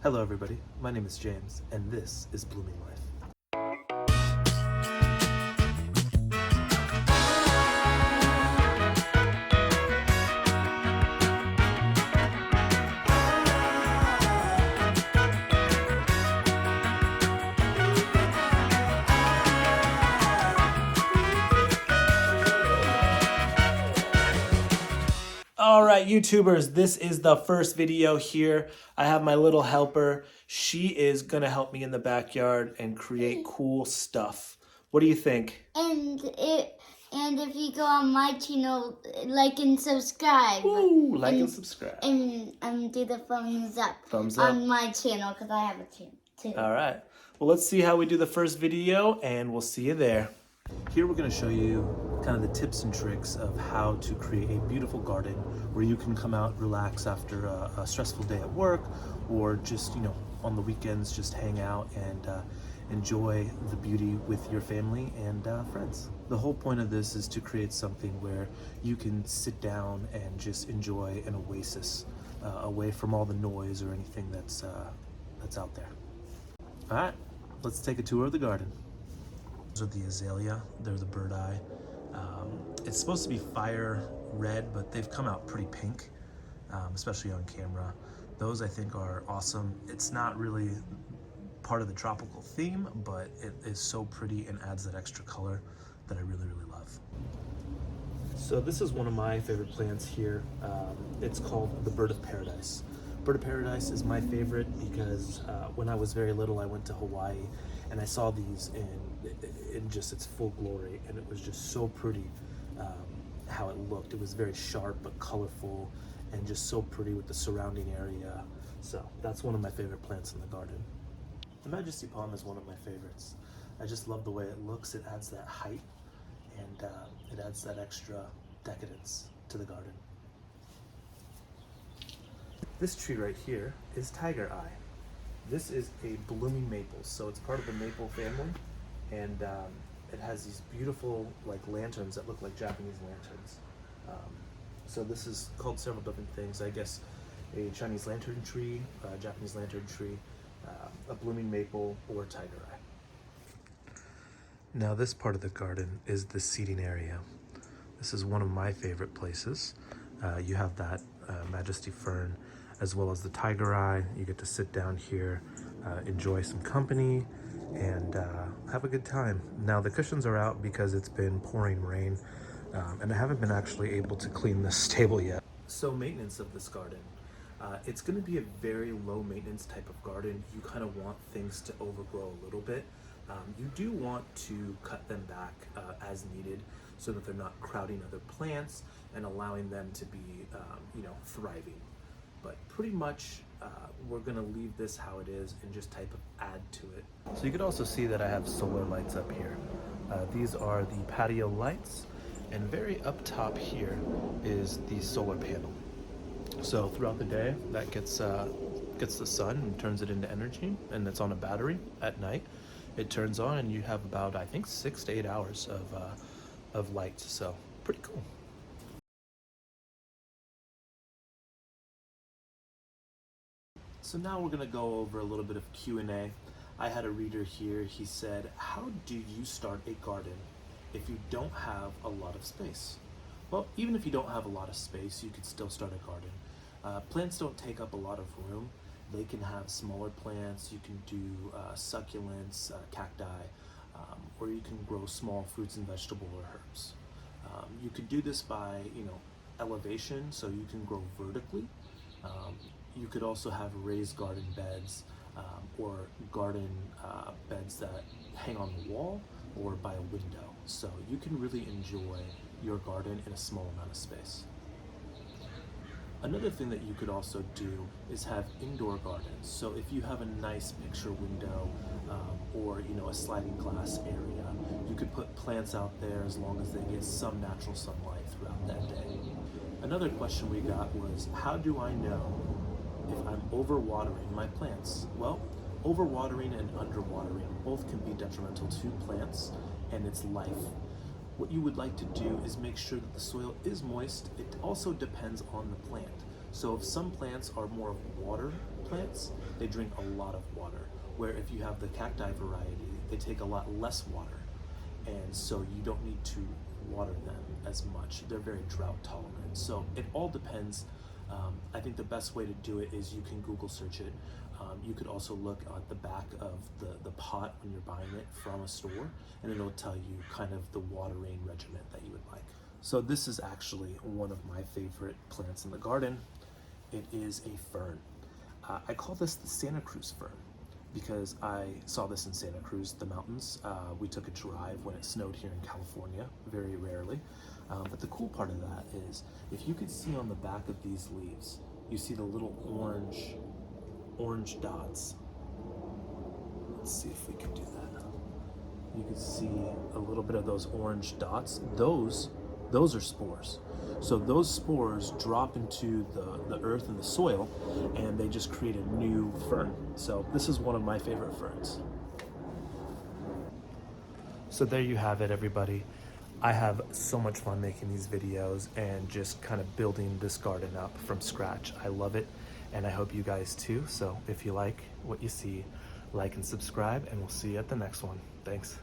Hello everybody, my name is James, and this is Blooming Life. All right, YouTubers, this is the first video here. I have my little helper. She is gonna help me in the backyard and create cool stuff. What do you think? And if you go on my channel, like and subscribe. Ooh, like and subscribe. And do the thumbs up. Thumbs up. On my channel, because I have a channel too. All right. Well, let's see how we do the first video, and we'll see you there. Here we're going to show you kind of the tips and tricks of how to create a beautiful garden where you can come out, relax after a stressful day at work, or just, on the weekends, just hang out and enjoy the beauty with your family and friends. The whole point of this is to create something where you can sit down and just enjoy an oasis away from all the noise or anything that's out there. All right, let's take a tour of the garden. These are the azalea, they're the bird eye. It's supposed to be fire red, but they've come out pretty pink, especially on camera. Those I think are awesome. It's not really part of the tropical theme, but it is so pretty and adds that extra color that I really, really love. So this is one of my favorite plants here. It's called the bird of paradise. Bird of paradise is my favorite because when I was very little, I went to Hawaii and I saw these in just its full glory, and it was just so pretty how it looked. It was very sharp but colorful and just so pretty with the surrounding area. So that's one of my favorite plants in the garden. The Majesty Palm is one of my favorites. I just love the way it looks. It adds that height and it adds that extra decadence to the garden. This tree right here is Tiger Eye. This is a blooming maple, so it's part of the maple family, and it has these beautiful lanterns that look like Japanese lanterns. So this is called several different things. I guess a Chinese lantern tree, a Japanese lantern tree, a blooming maple, or Tiger Eye. Now this part of the garden is the seating area. This is one of my favorite places. You have that Majesty fern, as well as the Tiger Eye. You get to sit down here, enjoy some company, and have a good time. Now the cushions are out because it's been pouring rain, and I haven't been actually able to clean this table yet. So maintenance of this garden. It's gonna be a very low maintenance type of garden. You kind of want things to overgrow a little bit. You do want to cut them back as needed so that they're not crowding other plants and allowing them to be, thriving. But pretty much we're gonna leave this how it is and just type of add to it. So you could also see that I have solar lights up here. These are the patio lights, and very up top here is the solar panel. So throughout the day that gets the sun and turns it into energy, and it's on a battery. At night it turns on and you have about, I think, 6 to 8 hours of light, so pretty cool. So now we're gonna go over a little bit of Q&A. I had a reader here. He said, how do you start a garden if you don't have a lot of space? Well, even if you don't have a lot of space, you could still start a garden. Plants don't take up a lot of room. They can have smaller plants. You can do succulents, cacti, or you can grow small fruits and vegetable or herbs. You could do this by, elevation, so you can grow vertically. You could also have raised garden beds or garden beds that hang on the wall or by a window. So you can really enjoy your garden in a small amount of space. Another thing that you could also do is have indoor gardens. So if you have a nice picture window or a sliding glass area, you could put plants out there as long as they get some natural sunlight throughout that day. Another question we got was, how do I know if I'm overwatering my plants? Well, overwatering and underwatering both can be detrimental to plants and its life. What you would like to do is make sure that the soil is moist. It also depends on the plant. So if some plants are more of water plants, they drink a lot of water. Where if you have the cacti variety, they take a lot less water. And so you don't need to water them as much. They're very drought tolerant. So it all depends. I think the best way to do it is you can Google search it. You could also look at the back of the pot when you're buying it from a store, and it'll tell you kind of the watering regimen that you would like. So this is actually one of my favorite plants in the garden. It is a fern. I call this the Santa Cruz fern because I saw this in Santa Cruz, the mountains. We took a drive when it snowed here in California, very rarely. But the cool part of that is, if you could see on the back of these leaves, you see the little orange dots. Let's see if we can do that. You can see a little bit of those orange dots. Those are spores. So those spores drop into the earth and the soil, and they just create a new fern. So this is one of my favorite ferns. So there you have it, everybody. I have so much fun making these videos and just kind of building this garden up from scratch. I love it, and I hope you guys too. So if you like what you see, like and subscribe, and we'll see you at the next one. Thanks.